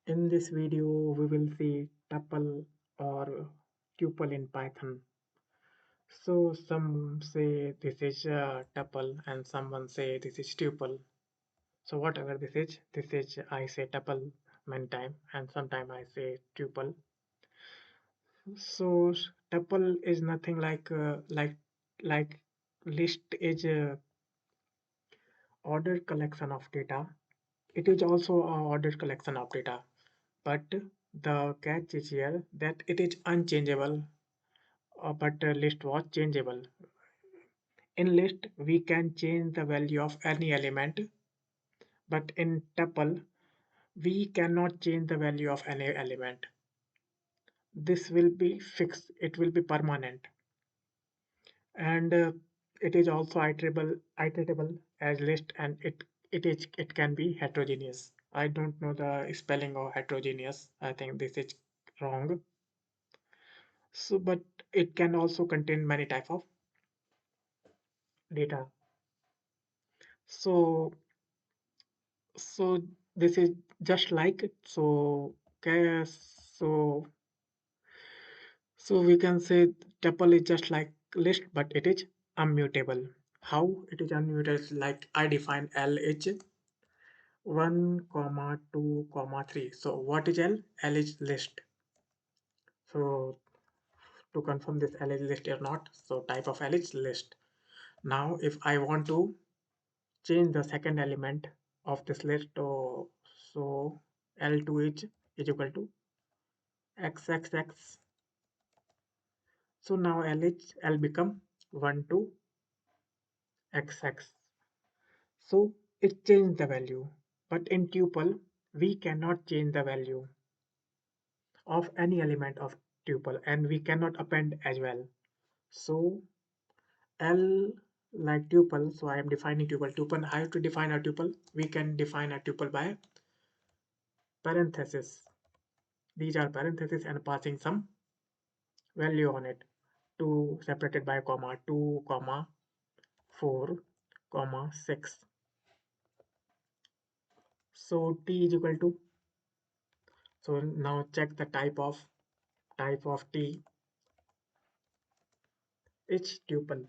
In this video, we will see tuple or tuple in Python. So some say this is tuple and someone say this is tuple. So whatever this is I say tuple many time and sometime I say tuple. So tuple is nothing like list is a ordered collection of data. It is also a ordered collection of data, but the catch is here that it is unchangeable, but list was changeable. In list, we can change the value of any element, but in tuple, we cannot change the value of any element. This will be fixed, it will be permanent, and it is also iterable as list, and it can be heterogeneous. I don't know the spelling of heterogeneous. I think this is wrong. So, but it can also contain many type of data. So, so this is just like it. So, okay, so we can say tuple is just like list, but it is immutable. How it is immutable? Like I define L is 1, comma 2, comma 3. So what is L? L is list. So to confirm this L is list or not, so type of L is list. Now if I want to change the second element of this list, so L2 is equal to XXX. So now L become 1 to XX. So it changed the value. But in tuple, we cannot change the value of any element of tuple, and we cannot append as well. So L like tuple, so I am defining tuple. How to define a tuple? We can define a tuple by parenthesis. These are parentheses and passing some value on it. 2 separated by comma 2 comma 4 comma 6. So t is equal to, so now check the type of t. It's tuple.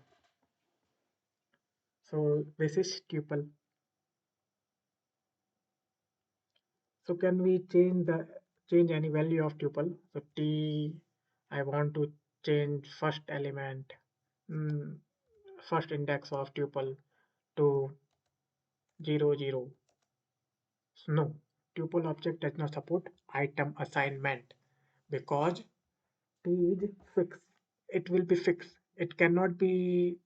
So this is tuple. So can we change any value of tuple? So t, I want to change first element, mm, first index of tuple to 0 0. So no, tuple object does not support item assignment because t is fixed. It will be fixed. It cannot be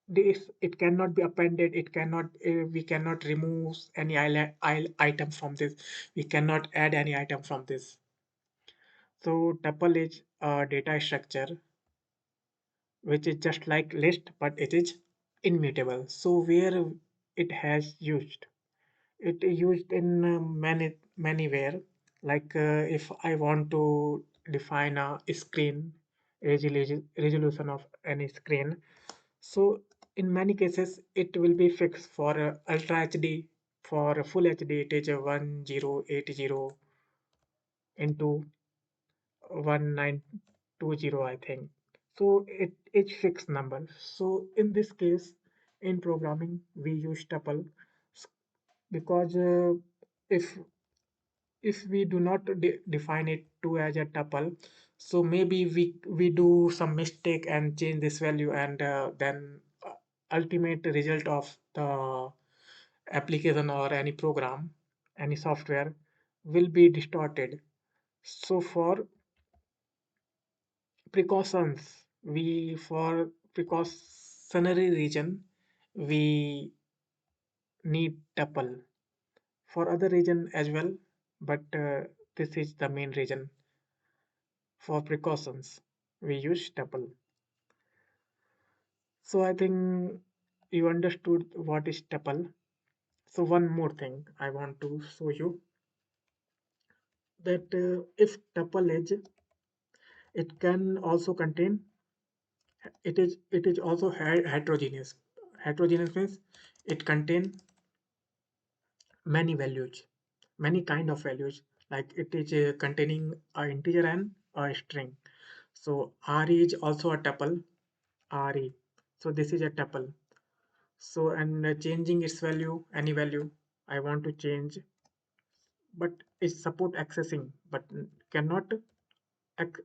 this. It cannot be appended. It cannot. We cannot remove any item from this. We cannot add any item from this. So tuple is a data structure which is just like list, but it is immutable. So where it has used, it used in many where. Like if I want to define a screen resolution of any screen, so in many cases it will be fixed for ultra HD. For full HD, it is a 1080 into 1920, I think. So it's fixed number. So in this case, in programming, we use tuple because if we do not define it to as a tuple, so maybe we do some mistake and change this value, and then ultimate result of the application or any program, any software will be distorted. So for precautions, we for precautionary reason, we need tuple. For other reason as well, but this is the main reason. For precautions, we use tuple. So I think you understood what is tuple. So one more thing I want to show you, that if tuple is, it can also contain, it is also heterogeneous. Heterogeneous means it contain many values, many kind of values, like it is containing a integer and a string. So re is also a tuple, re, so this is a tuple. So and changing its value, any value I want to change, but it support accessing, but cannot ac-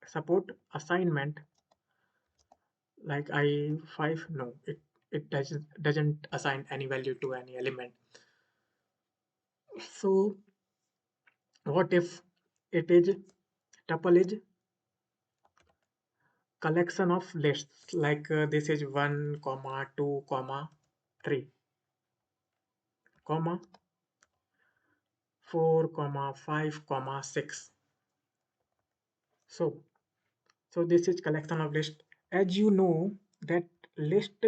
support assignment, like I5, no, it doesn't assign any value to any element. So what if it is tuple is collection of lists, like this is 1 comma 2 comma 3 comma 4 comma 5 comma 6. So this is collection of list. As you know that list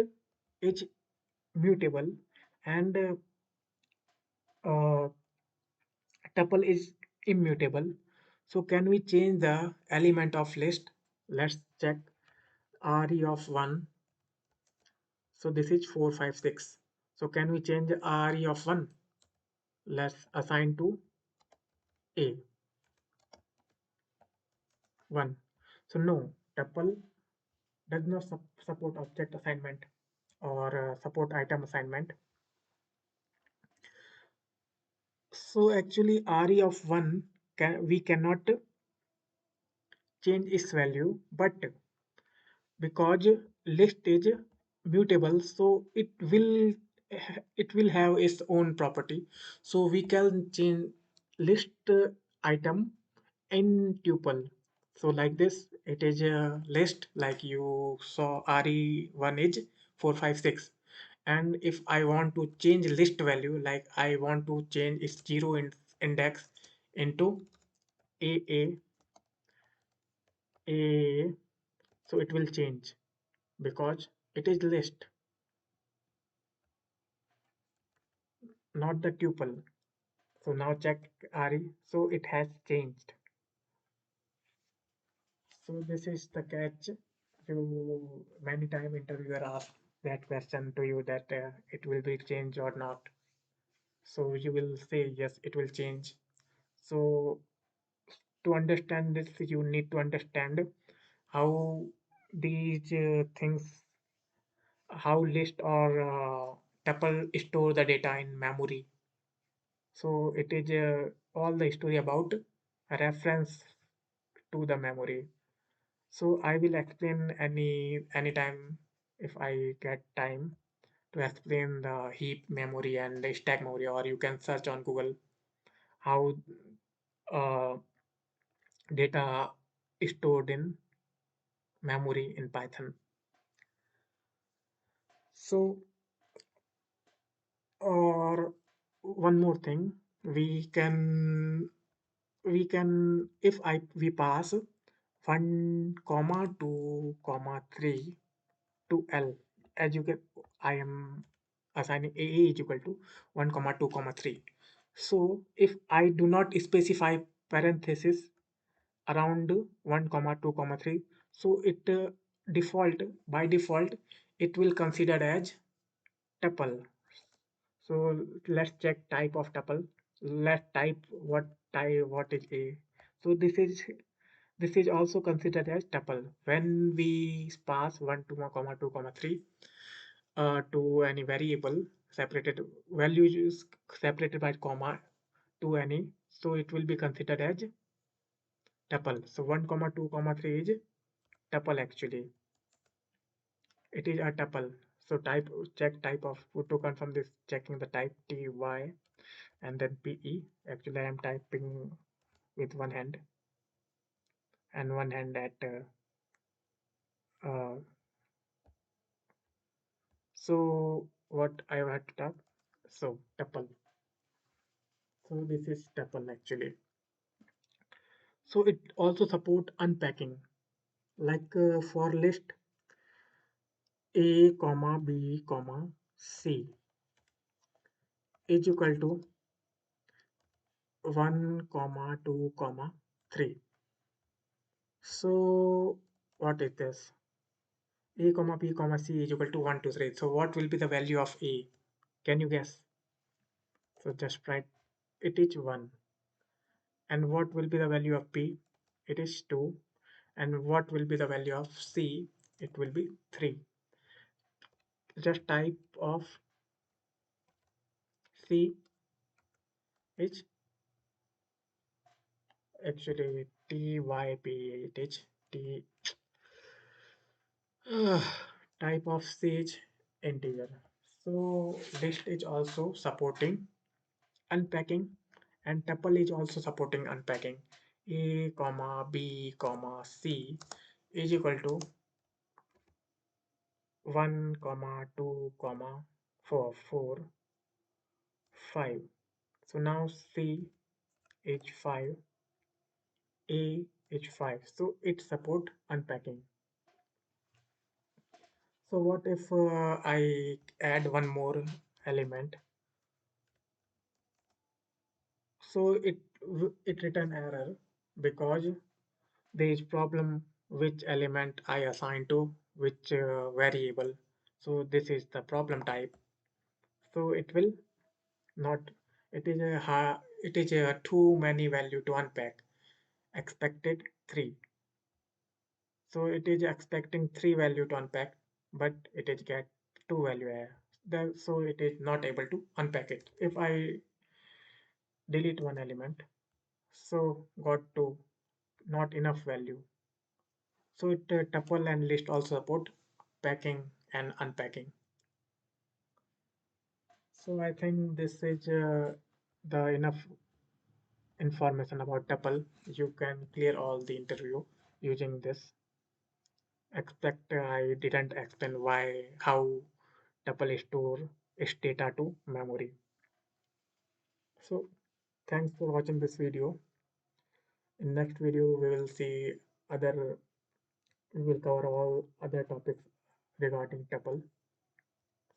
is mutable, and uh, tuple is immutable. So can we change the element of list? Let's check. Re of 1, so this is 4 5 6. So can we change re of 1? Let's assign to a 1. So no, tuple does not support object assignment or support item assignment. So actually re of 1, we cannot change its value, but because list is mutable, so it will have its own property. So we can change list item in tuple. So like this, it is a list, like you saw re1 is 456, and if I want to change list value, like I want to change its zero index into a a, so it will change because it is list, not the tuple. So now check Ari. So it has changed. So this is the catch. You many time interviewer ask that question to you, that it will be changed or not. So you will say yes, it will change. So to understand this, you need to understand how these things, how list or tuple store the data in memory. So it is all the story about reference to the memory. So I will explain anytime if I get time to explain the heap memory and the stack memory, or you can search on Google how uh, data is stored in memory in Python. So, or one more thing, we can if I we pass 1 comma 2 comma 3 to L, as you can, I am assigning a is equal to 1 comma 2 comma 3. So if I do not specify parenthesis around 1 comma 2 comma 3, so it default by default it will consider as tuple. So let's check type of tuple. Let's type what is a. So this is also considered as tuple when we pass 1 2 comma 2 comma 3 to any variable, separated values separated by comma to any, so it will be considered as tuple. So 1 comma 2 comma 3 is tuple, actually it is a tuple. So type, check type of, to confirm this, checking the type ty and then pe. Actually I am typing with one hand and one hand at uh, so what I have to type, so tuple. So this is tuple actually. So it also support unpacking, like for list a comma b comma c is equal to 1 comma 2 comma 3. So what is this? A comma b comma c is equal to 1 2 3. So what will be the value of a? Can you guess? So just write it is 1. And what will be the value of B? It is 2. And what will be the value of C? It will be 3. Just type of C is actually TYP. It is T. Type of C is integer. So list is also supporting unpacking, and tuple is also supporting unpacking. A comma B comma C is equal to 1 comma 2 comma 4 5. So now C is 5, A is 5, so it support unpacking. So what if I add one more element? So it return error because there is problem which element I assign to which variable. So this is the problem type. So it will not. It is a too many value to unpack. Expected 3. So it is expecting 3 value to unpack, but it is get 2 value here. So it is not able to unpack it. If I delete one element, so got 2, not enough value. So it tuple and list also support packing and unpacking. So I think this is the enough information about tuple. You can clear all the interview using this. Expect I didn't explain why how tuple store its data to memory. So thanks for watching this video. In next video we will see other we will cover all other topics regarding tuple.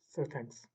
So thanks.